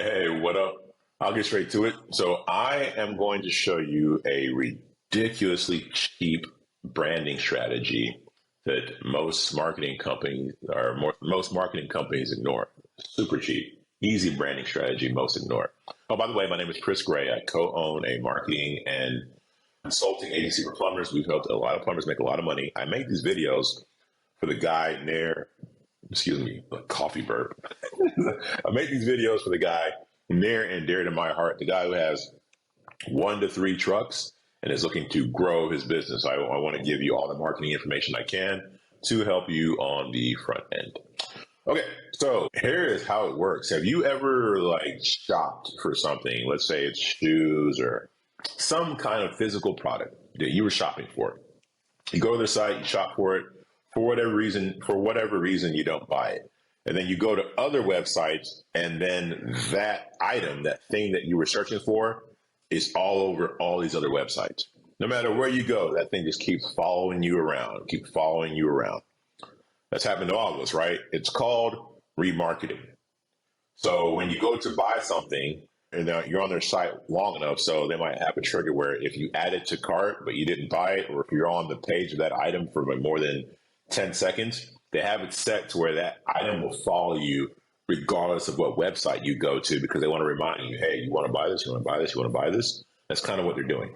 Hey, what up? I'll get straight to it. So I am going to show you a ridiculously cheap branding strategy that most marketing companies ignore. Super cheap, easy branding strategy most ignore. Oh, by the way, my name is Chris Gray. I co-own a marketing and consulting agency for plumbers. We've helped a lot of plumbers make a lot of money. I make these videos for the guy near, excuse me, a coffee burp. I make these videos for the guy near and dear to my heart, the guy who has 1 to 3 trucks and is looking to grow his business. I want to give you all the marketing information I can to help you on the front end. Okay, so here is how it works. Have you ever shopped for something? Let's say it's shoes or some kind of physical product that you were shopping for. You go to their site, you shop for it. For whatever reason, you don't buy it. And then you go to other websites, and then that item, that thing that you were searching for, is all over all these other websites. No matter where you go, that thing just keeps following you around, That's happened to all of us, right? It's called remarketing. So when you go to buy something, and you're on their site long enough, so they might have a trigger where if you add it to cart, but you didn't buy it, or if you're on the page of that item for more than 10 seconds, they have it set to where that item will follow you regardless of what website you go to, because they want to remind you, hey, you want to buy this, you want to buy this, you want to buy this. That's kind of what they're doing.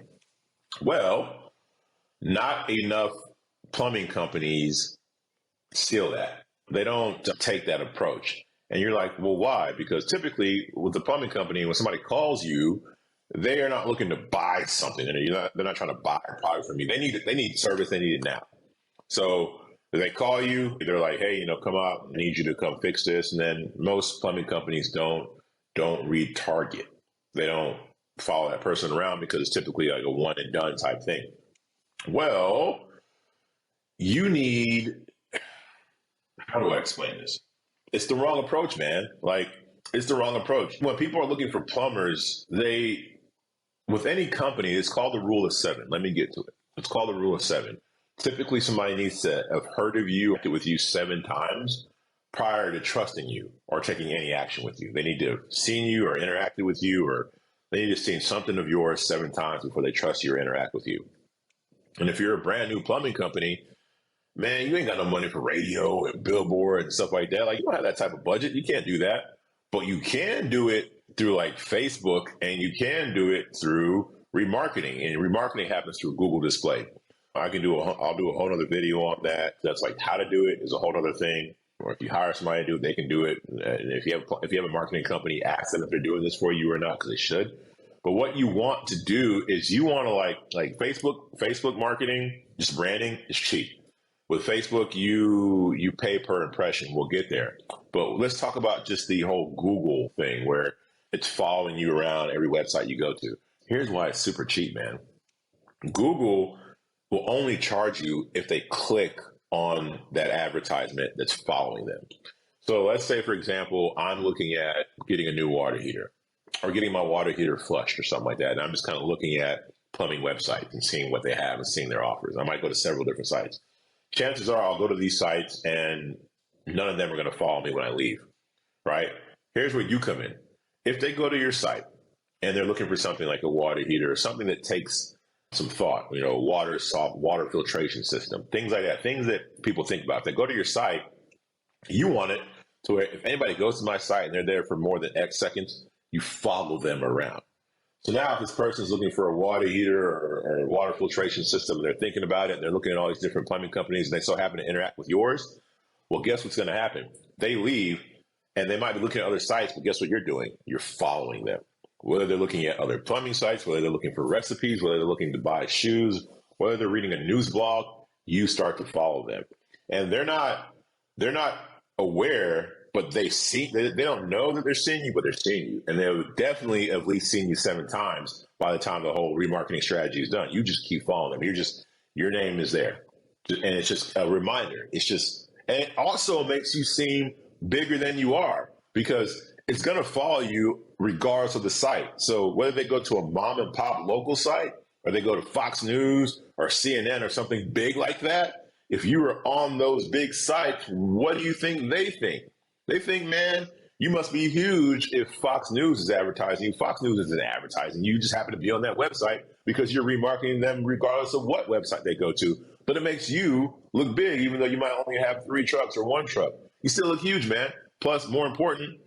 Well, not enough plumbing companies steal that. They don't take that approach. And you're like, well, why? Because typically with the plumbing company, when somebody calls you, they are not looking to buy something. They're not trying to buy a product from you. They need service. They need it now. So they call you. They're like, hey, come out. I need you to come fix this. And then most plumbing companies don't retarget. They don't follow that person around because it's typically like a one and done type thing. Well, you need, how do I explain this? It's the wrong approach, man. It's the wrong approach. When people are looking for plumbers, with any company, it's called the rule of 7. Let me get to it. It's called the rule of 7. Typically, somebody needs to have heard of you, acted with you 7 times prior to trusting you or taking any action with you. They need to have seen you or interacted with you, or they need to have seen something of yours 7 times before they trust you or interact with you. And if you're a brand new plumbing company, man, you ain't got no money for radio and billboard and stuff like that. You don't have that type of budget. You can't do that. But you can do it through Facebook, and you can do it through remarketing. And remarketing happens through Google Display. I'll do a whole other video on that. That's how to do it is a whole other thing. Or if you hire somebody to do it, they can do it. And if you have a marketing company, ask them if they're doing this for you or not, because they should. But what you want to do is you want to like Facebook marketing, just branding is cheap. With Facebook, you pay per impression. We'll get there. But let's talk about just the whole Google thing where it's following you around every website you go to. Here's why it's super cheap, man. Google will only charge you if they click on that advertisement that's following them. So let's say, for example, I'm looking at getting a new water heater or getting my water heater flushed or something like that. And I'm just kind of looking at plumbing websites and seeing what they have and seeing their offers. I might go to several different sites. Chances are I'll go to these sites and none of them are going to follow me when I leave, right? Here's where you come in. If they go to your site and they're looking for something like a water heater or something that takes some thought, water filtration system, things like that, things that people think about. If they go to your site, you want it to where if anybody goes to my site and they're there for more than X seconds, you follow them around. So now if this person's looking for a water heater or a water filtration system, and they're thinking about it, and they're looking at all these different plumbing companies, and they so happen to interact with yours, well, guess what's going to happen? They leave, and they might be looking at other sites, but guess what you're doing? You're following them. Whether they're looking at other plumbing sites, whether they're looking for recipes, whether they're looking to buy shoes, whether they're reading a news blog, you start to follow them. And they're not aware, but they don't know that they're seeing you, but they're seeing you. And they'll definitely at least seen you 7 times by the time the whole remarketing strategy is done. You just keep following them. Your name is there. And it's just a reminder. And it also makes you seem bigger than you are, because it's going to follow you regardless of the site. So whether they go to a mom and pop local site or they go to Fox News or CNN or something big like that, if you were on those big sites, what do you think they think? They think, man, You must be huge if Fox News is advertising you. Fox News isn't advertising you. You just happen to be on that website because you're remarketing them regardless of what website they go to. But it makes you look big, even though you might only have 3 trucks or 1 truck. You still look huge, man. Plus, more important,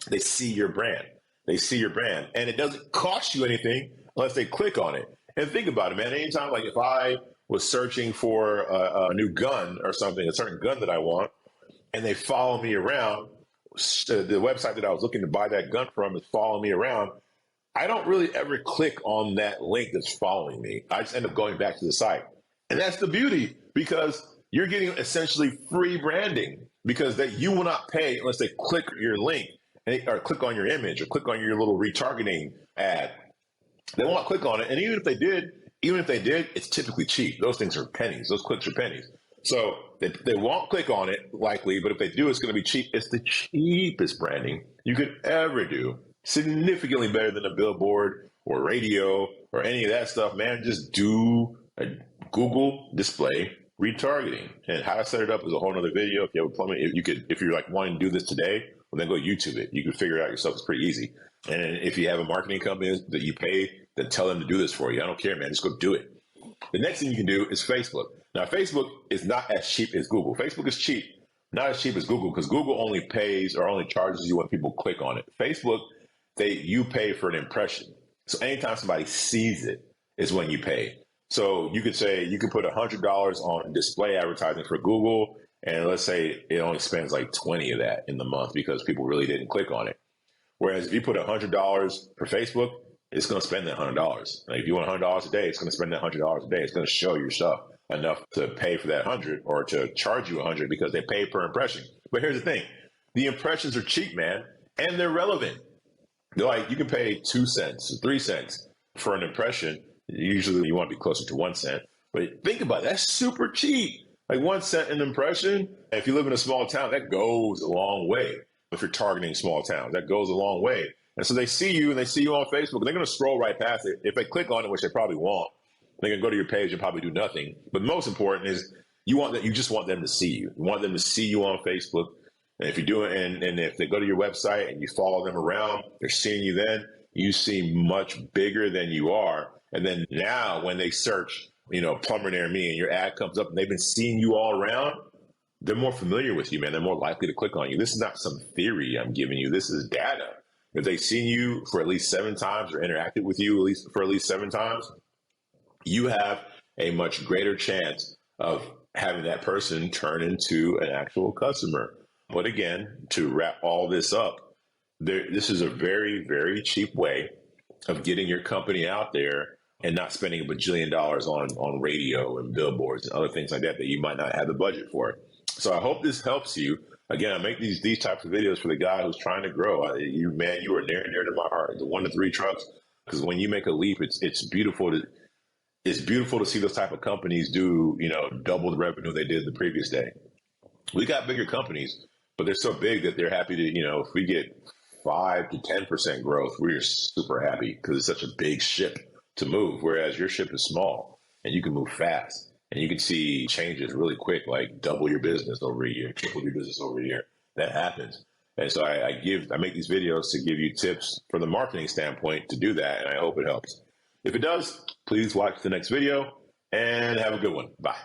they see your brand. They see your brand. And it doesn't cost you anything unless they click on it. And think about it, man. Anytime, like if I was searching for a new gun or something, a certain gun that I want, and they follow me around, the website that I was looking to buy that gun from is following me around. I don't really ever click on that link that's following me. I just end up going back to the site. And that's the beauty, because you're getting essentially free branding, because that you will not pay unless they click your link or click on your image or click on your little retargeting ad. They won't click on it. And even if they did, it's typically cheap. Those things are pennies. Those clicks are pennies. So they won't click on it likely, but if they do, it's going to be cheap. It's the cheapest branding you could ever do. Significantly better than a billboard or radio or any of that stuff, man. Just do a Google display retargeting, and how to set it up is a whole other video. If you have a plumber, if you're like wanting to do this today, well, then go YouTube it. You can figure it out yourself. It's pretty easy. And if you have a marketing company that you pay, then tell them to do this for you. I don't care, man. Just go do it. The next thing you can do is Facebook. Now, Facebook is not as cheap as Google. Facebook is cheap, not as cheap as Google, because Google only pays or only charges you when people click on it. Facebook, you pay for an impression. So anytime somebody sees it is when you pay. So you could say you could put $100 on display advertising for Google, and let's say it only spends like 20 of that in the month because people really didn't click on it. Whereas if you put $100 for Facebook, it's going to spend that $100. Like if you want $100 a day, it's going to spend that $100 a day. It's going to show your stuff enough to pay for that 100 or to charge you 100 because they pay per impression. But here's the thing. The impressions are cheap, man, and they're relevant. They're like, you can pay 2 cents, 3 cents for an impression. Usually you want to be closer to 1 cent. But think about it. That's super cheap. Like 1 cent an impression. If you live in a small town, that goes a long way. If you're targeting small towns, that goes a long way. And so they see you, and they see you on Facebook, and they're going to scroll right past it. If they click on it, which they probably won't, they're going to go to your page and probably do nothing. But most important is you just want them to see you. You want them to see you on Facebook. And if you do it, and if they go to your website and you follow them around, they're seeing you then, you seem much bigger than you are. And then now when they search, plumber near me, and your ad comes up and they've been seeing you all around, they're more familiar with you, man. They're more likely to click on you. This is not some theory I'm giving you. This is data. If they've seen you for at least 7 times or interacted with you at least 7 times, you have a much greater chance of having that person turn into an actual customer. But again, to wrap all this up, this is a very, very cheap way of getting your company out there and not spending a bajillion dollars on radio and billboards and other things like that you might not have the budget for. So I hope this helps you. Again, I make these types of videos for the guy who's trying to grow. You are near and dear to my heart. The 1 to 3 trucks, because when you make a leap, it's beautiful to see those type of companies do double the revenue they did the previous day. We got bigger companies, but they're so big that they're happy to if we get 5 to 10% growth, we're super happy because it's such a big ship to move. Whereas your ship is small and you can move fast. And you can see changes really quick, like double your business over a year, triple your business over a year. That happens. And so I make these videos to give you tips from the marketing standpoint to do that. And I hope it helps. If it does, please watch the next video and have a good one. Bye.